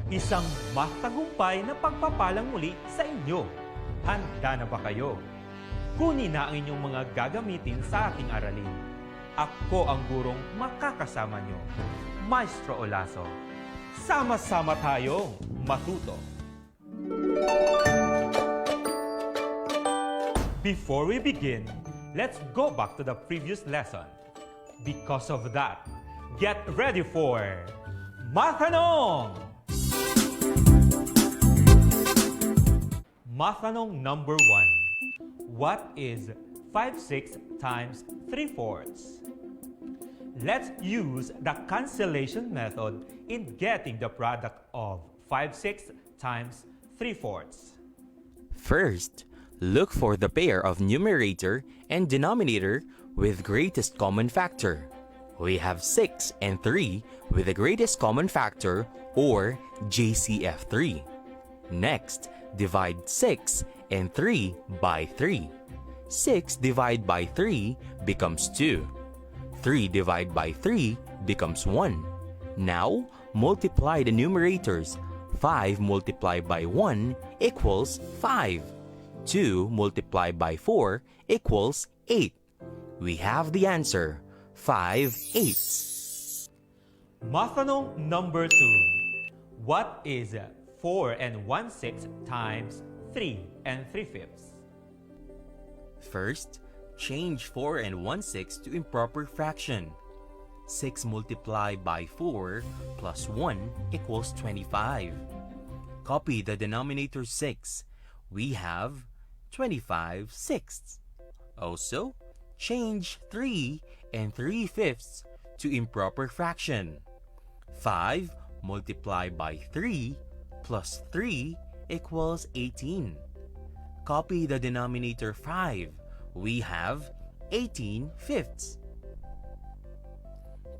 Isang matagumpay na pagpapalang muli sa inyo. Handa na ba kayo? Kunin na ang inyong mga gagamitin sa ating aralin. Ako ang gurong makakasama nyo, Maestro Olaso. Sama-sama tayong matuto. Before we begin, let's go back to the previous lesson. Because of that, get ready for Mathanong! Mathanong number 1. What is 5/6 times 3/4? Let's use the cancellation method in getting the product of 5/6 times 3/4. First, look for the pair of numerator and denominator with greatest common factor. We have 6 and 3 with the greatest common factor, or JCF3. Next, divide 6 and 3 by 3. 6 divided by 3 becomes 2. 3 divided by 3 becomes 1. Now, multiply the numerators. 5 multiplied by 1 equals 5. 2 multiplied by 4 equals 8. We have the answer, 5/8. Mathanong number 2. What is 4 and 1/6 times 3 and 3/5? First, change 4 and 1/6 to improper fraction. 6 multiplied by 4 plus 1 equals 25. Copy the denominator 6. We have 25/6. Also, change 3 and 3/5 to improper fraction. 5 multiplied by 3 plus 3 equals 18. Copy the denominator 5. We have 18/5.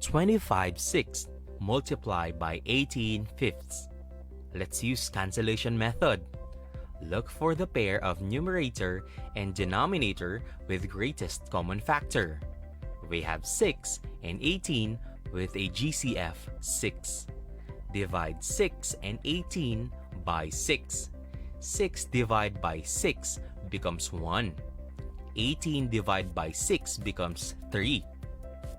25/6 multiplied by 18/5. Let's use cancellation method. Look for the pair of numerator and denominator with greatest common factor. We have 6 and 18 with a GCF 6. Divide 6 and 18 by 6. 6 divided by 6 becomes 1. 18 divided by 6 becomes 3.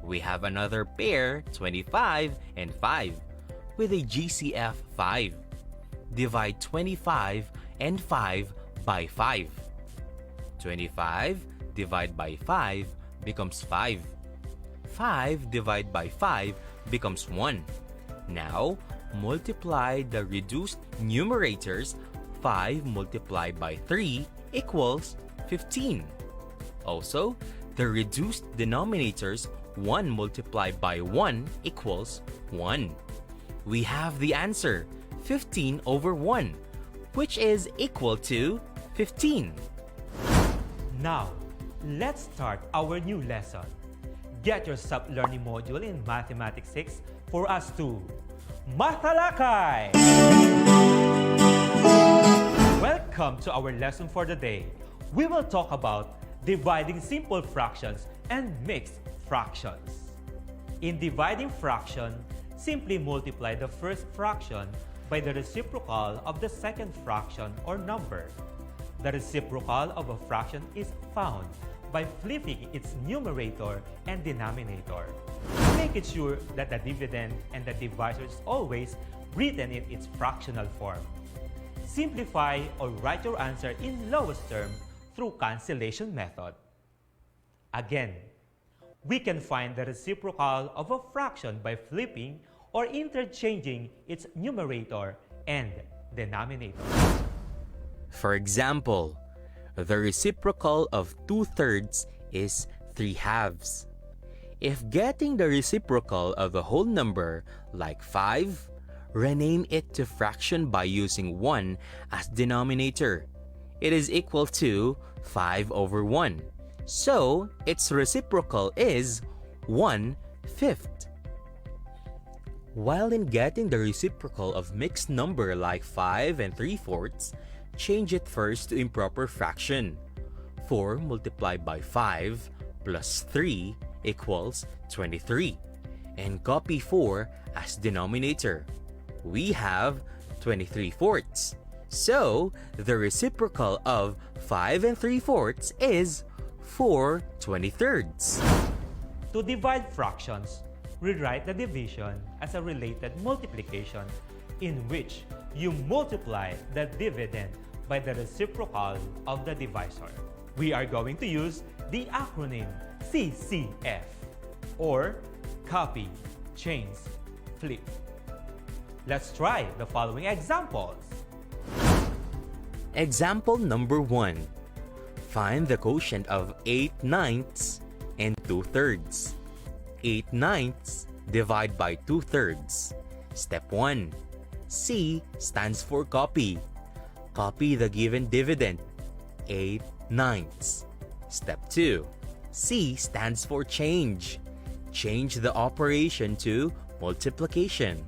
We have another pair, 25 and 5, with a GCF 5. Divide 25 and 5 by 5. 25 divided by 5 becomes 5. 5 divided by 5 becomes 1. Now, multiply the reduced numerators. 5 multiplied by 3 equals 15. Also, the reduced denominators, 1 multiplied by 1 equals 1. We have the answer, 15/1, which is equal to 15. Now, let's start our new lesson. Get your self-learning module in Mathematics 6 for us to Mathalakay! Welcome to our lesson for the day. We will talk about dividing simple fractions and mixed fractions. In dividing fraction, simply multiply the first fraction by the reciprocal of the second fraction or number. The reciprocal of a fraction is found by flipping its numerator and denominator. Make it sure that the dividend and the divisor is always written in its fractional form. Simplify or write your answer in lowest term through cancellation method. Again, we can find the reciprocal of a fraction by flipping or interchanging its numerator and denominator. For example, the reciprocal of 2/3 is 3/2. If getting the reciprocal of a whole number like 5, rename it to fraction by using 1 as denominator. It is equal to 5/1. So, its reciprocal is 1/5. While in getting the reciprocal of mixed number like 5 and 3/4, change it first to improper fraction. 4 multiplied by 5 plus 3 equals 23. And copy 4 as denominator. We have 23 fourths. So, the reciprocal of 5 and 3 fourths is 4 23rds. To divide fractions, rewrite the division as a related multiplication in which you multiply the dividend by the reciprocal of the divisor. We are going to use the acronym CCF, or copy, change, flip. Let's try the following examples. Example number 1. Find the quotient of 8 ninths and 2 thirds. 8 ninths divide by 2 thirds. Step 1. C stands for copy. Copy the given dividend, 8 ninths. Step 2. C stands for change. Change the operation to multiplication.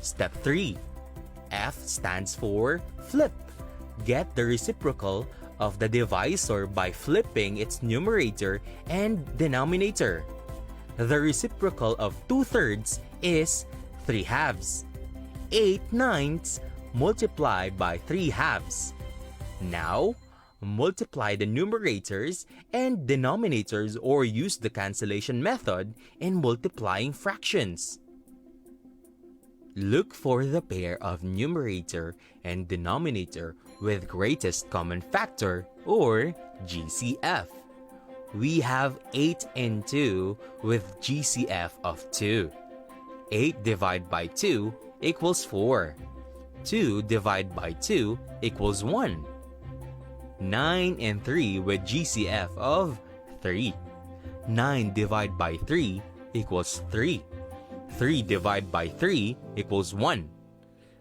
Step 3. F stands for flip. Get the reciprocal of the divisor by flipping its numerator and denominator. The reciprocal of 2 thirds is 3 halves. 8 ninths multiplied by 3 halves. Now, multiply the numerators and denominators or use the cancellation method in multiplying fractions. Look for the pair of numerator and denominator with greatest common factor, or GCF. We have 8 and 2 with GCF of 2. 8 divided by 2 equals 4. 2 divided by 2 equals 1. 9 and 3 with GCF of 3. 9 divided by 3 equals 3. 3 divided by 3 equals 1.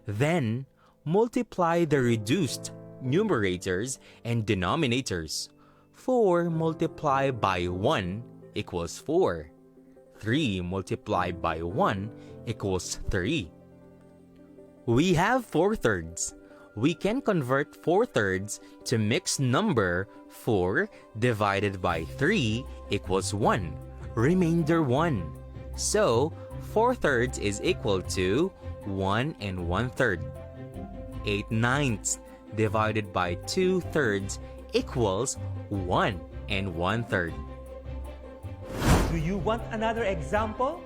Then, multiply the reduced numerators and denominators. 4 multiplied by 1 equals 4. 3 multiplied by 1 equals 3. We have 4 thirds. We can convert 4 thirds to mixed number. 4 divided by 3 equals 1. Remainder 1. So, 4 thirds is equal to 1 and 1/3. 8 ninths divided by 2 thirds equals 1 and 1/3. Do you want another example?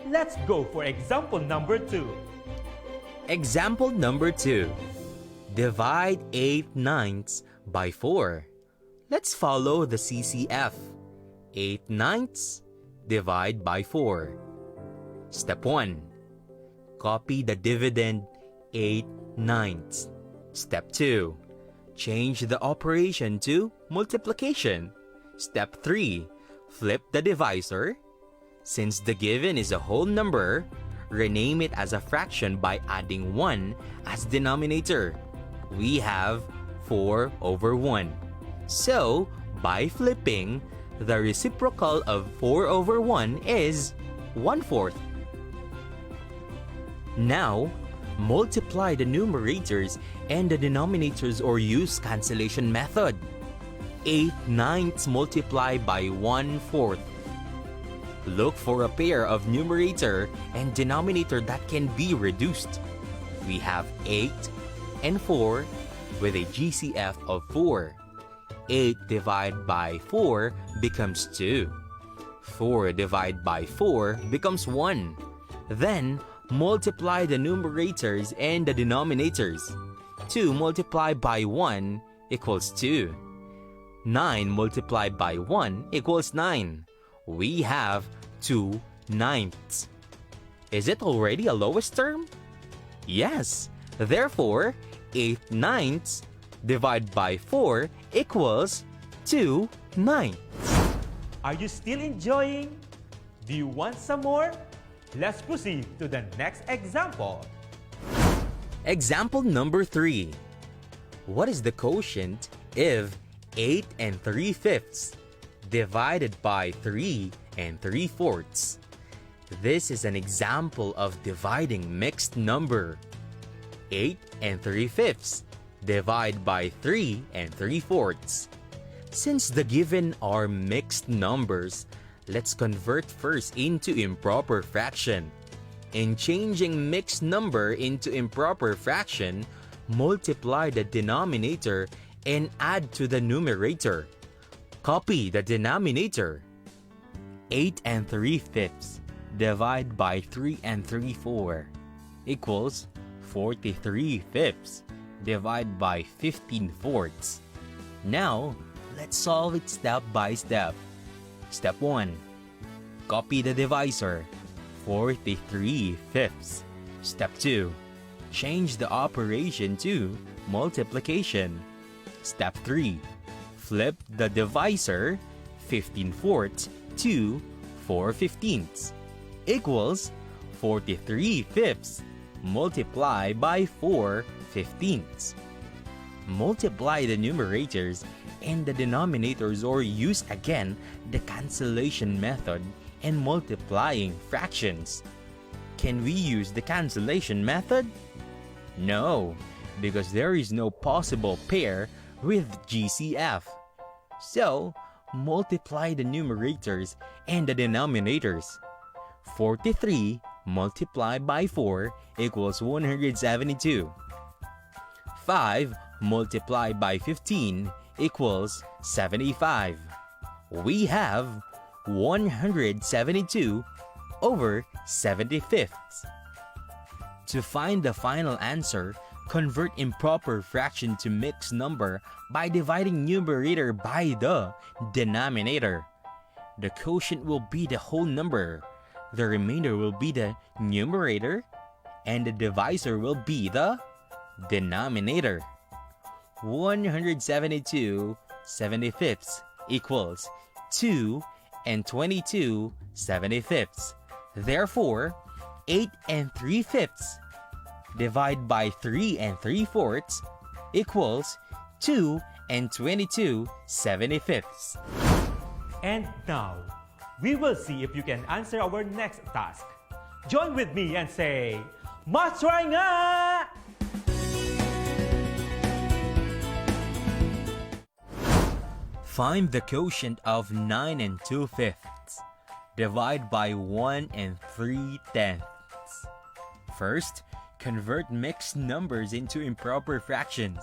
Let's go for example number 2. Example number 2. Divide 8 ninths by 4. Let's follow the CCF. 8 ninths divide by 4. Step 1. Copy the dividend 8 ninths. Step 2. Change the operation to multiplication. Step 3. Flip the divisor. Since the given is a whole number, rename it as a fraction by adding 1 as denominator. We have 4 over 1. So, by flipping, the reciprocal of 4 over 1 is 1/4. Now, multiply the numerators and the denominators or use cancellation method. 8 ninths multiplied by 1/4. Look for a pair of numerator and denominator that can be reduced. We have 8 and 4 with a GCF of 4. 8 divided by 4 becomes 2. 4 divided by 4 becomes 1. Then, multiply the numerators and the denominators. 2 multiplied by 1 equals 2. 9 multiplied by 1 equals 9. We have 2 ninths. Is it already a lowest term? Yes. Therefore, 8 ninths divided by 4 equals 2 ninths. Are you still enjoying? Do you want some more? Let's proceed to the next example. Example number 3. What is the quotient if 8 and 3/5 divided by 3 and 3/4? This is an example of dividing mixed number. 8 and 3/5 divide by 3 and 3/4. Since the given are mixed numbers, let's convert first into improper fraction. In changing mixed number into improper fraction, multiply the denominator and add to the numerator. Copy the denominator. 8 3/5 divide by 3 3/4 equals 43/5 divide by 15/4. Now, let's solve it step by step. Step 1. Copy the divisor. 43/5. Step 2. Change the operation to multiplication. Step 3. Flip the divisor 15/4 to 4/15 equals 43/5 multiplied by 4/15. Multiply the numerators and the denominators, or use again the cancellation method in multiplying fractions. Can we use the cancellation method? No, because there is no possible pair with GCF. So, multiply the numerators and the denominators. 43 multiplied by 4 equals 172. 5 multiplied by 15 equals 75. We have 172 over 75ths. To find the final answer, convert improper fraction to mixed number by dividing numerator by the denominator. The quotient will be the whole number, the remainder will be the numerator, and the divisor will be the denominator. 172 75ths equals 2 and 22 75ths. Therefore, 8 3/5 divided by 3 3/4 equals 2 and 22 75ths. And now, we will see if you can answer our next task. Join with me and say, "Matry nga!" Find the quotient of 9 2/5. Divide by 1 3/10. First, convert mixed numbers into improper fractions.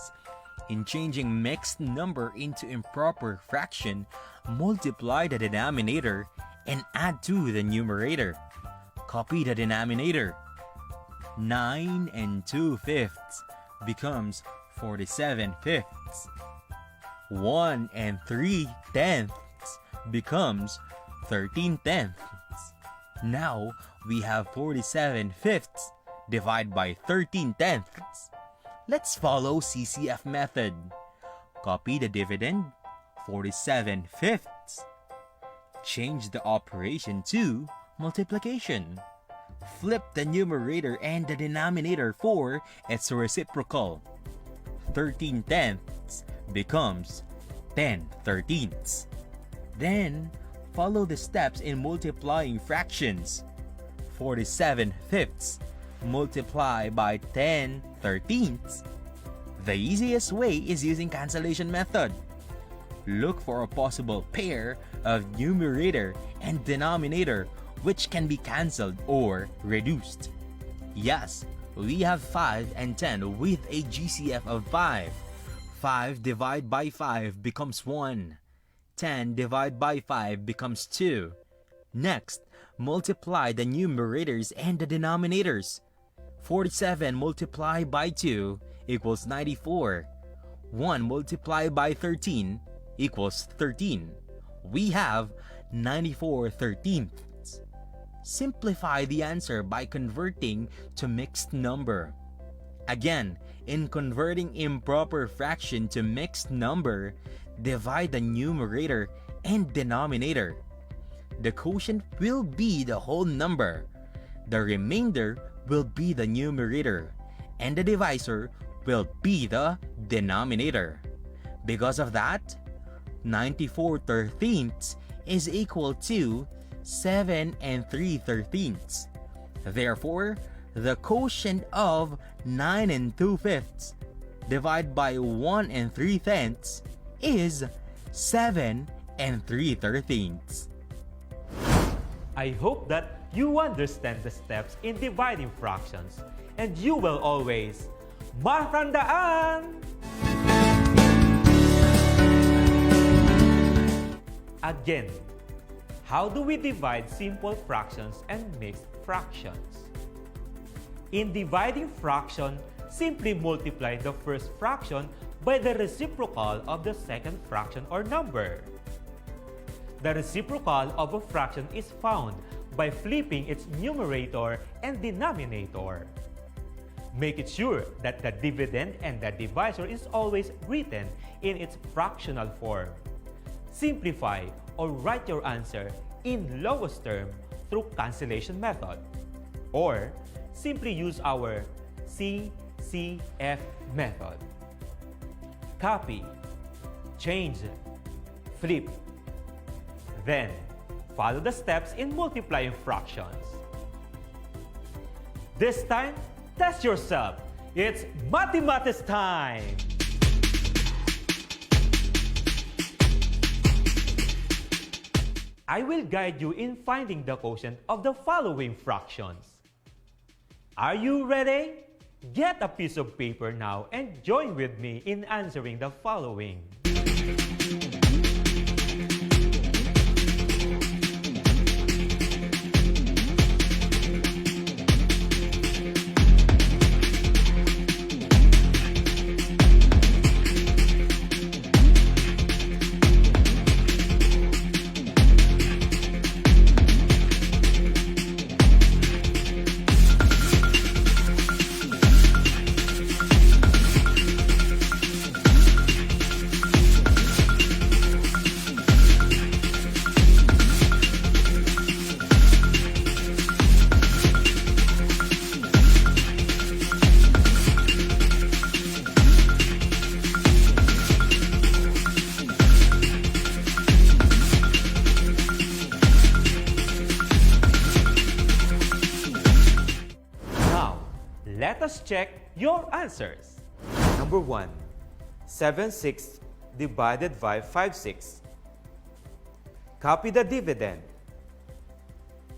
In changing mixed number into improper fraction, multiply the denominator and add to the numerator. Copy the denominator. 9 2/5 becomes 47/5. 1 3/10 becomes 13/10. Now we have 47/5 divided by 13/10. Let's follow CCF method. Copy the dividend, 47/5. Change the operation to multiplication. Flip the numerator and the denominator for its reciprocal. 13/10 becomes 10/13. Then, follow the steps in multiplying fractions. 47/5 multiply by 10/13. The easiest way is using cancellation method. Look for a possible pair of numerator and denominator which can be cancelled or reduced. Yes, we have 5 and 10 with a GCF of 5. 5 divided by 5 becomes 1. 10 divided by 5 becomes 2. Next, multiply the numerators and the denominators. 47 multiplied by 2 equals 94. 1 multiplied by 13 equals 13. We have 94/13. Simplify the answer by converting to mixed number. Again, in converting improper fraction to mixed number, divide the numerator and denominator. The quotient will be the whole number. The remainder will be the numerator, and the divisor will be the denominator. Because of that, 94/13 is equal to 7 3/13. Therefore, the quotient of 9 2/5 divided by 1 3/10 is 7 3/13. I hope that you understand the steps in dividing fractions, and you will always matandaan! Again, how do we divide simple fractions and mixed fractions? In dividing fraction, simply multiply the first fraction by the reciprocal of the second fraction or number. The reciprocal of a fraction is found by flipping its numerator and denominator. Make it sure that the dividend and the divisor is always written in its fractional form. Simplify or write your answer in lowest term through cancellation method, or simply use our CCF method. Copy, change, flip. Then, follow the steps in multiplying fractions. This time, test yourself. It's mathematics time! I will guide you in finding the quotient of the following fractions. Are you ready? Get a piece of paper now and join with me in answering the following. Let us check your answers. Number 1. 7/6 divided by 5/6. Copy the dividend.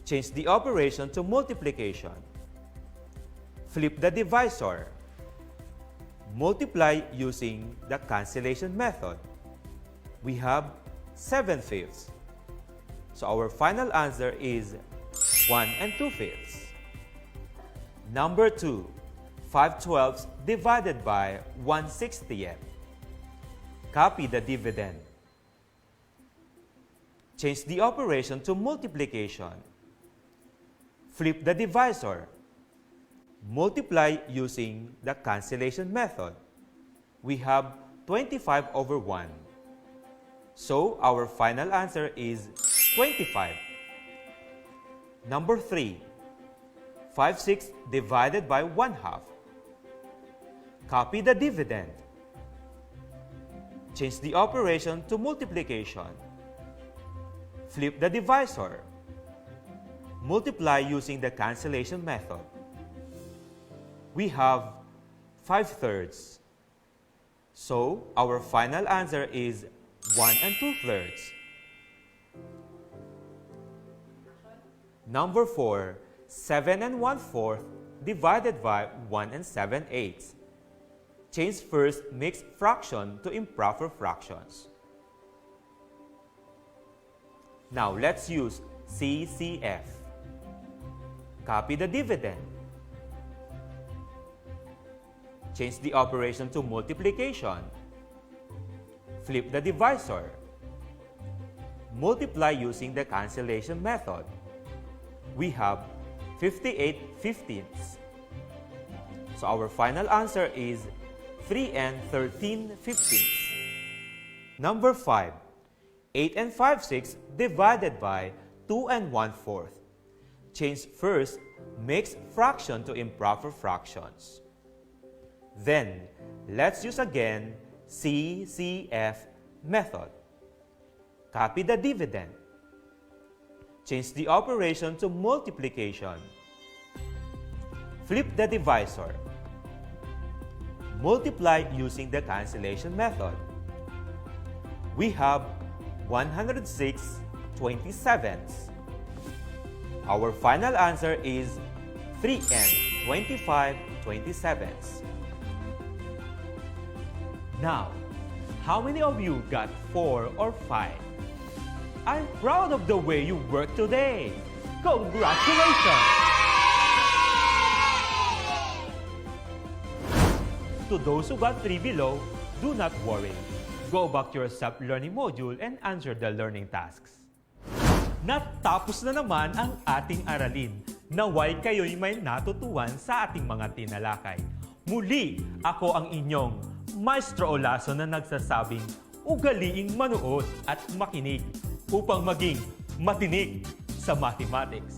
Change the operation to multiplication. Flip the divisor. Multiply using the cancellation method. We have 7/5. So our final answer is 1 2/5. Number 2. 5/12 divided by 1/60. Copy the dividend. Change the operation to multiplication. Flip the divisor. Multiply using the cancellation method. We have 25/1. So our final answer is 25. Number 3. 5/6 divided by 1/2. Copy the dividend. Change the operation to multiplication. Flip the divisor. Multiply using the cancellation method. We have 5/3. So our final answer is 1 2/3. Number 4. 7 1/4 divided by 1 7/8. Change first mixed fraction to improper fractions. Now let's use CCF. Copy the dividend. Change the operation to multiplication. Flip the divisor. Multiply using the cancellation method. We have 58/15. So our final answer is 3 13/15. Number 5. 8 5/6 divided by 2 1/4. Change first mixed fraction to improper fractions. Then, let's use again CCF method. Copy the dividend. Change the operation to multiplication. Flip the divisor. Multiply using the cancellation method. We have 106/27. Our final answer is 3 and 25/27. Now, how many of you got 4 or 5? I'm proud of the way you worked today. Congratulations! To those who got 3 below, do not worry. Go back to your self-learning module and answer the learning tasks. Natapos na naman ang ating aralin. Naway kayo'y may natutuhan sa ating mga tinalakay. Muli, ako ang inyong Maestro Olaso na nagsasabing ugaliing manood at makinig upang maging matinig sa mathematics.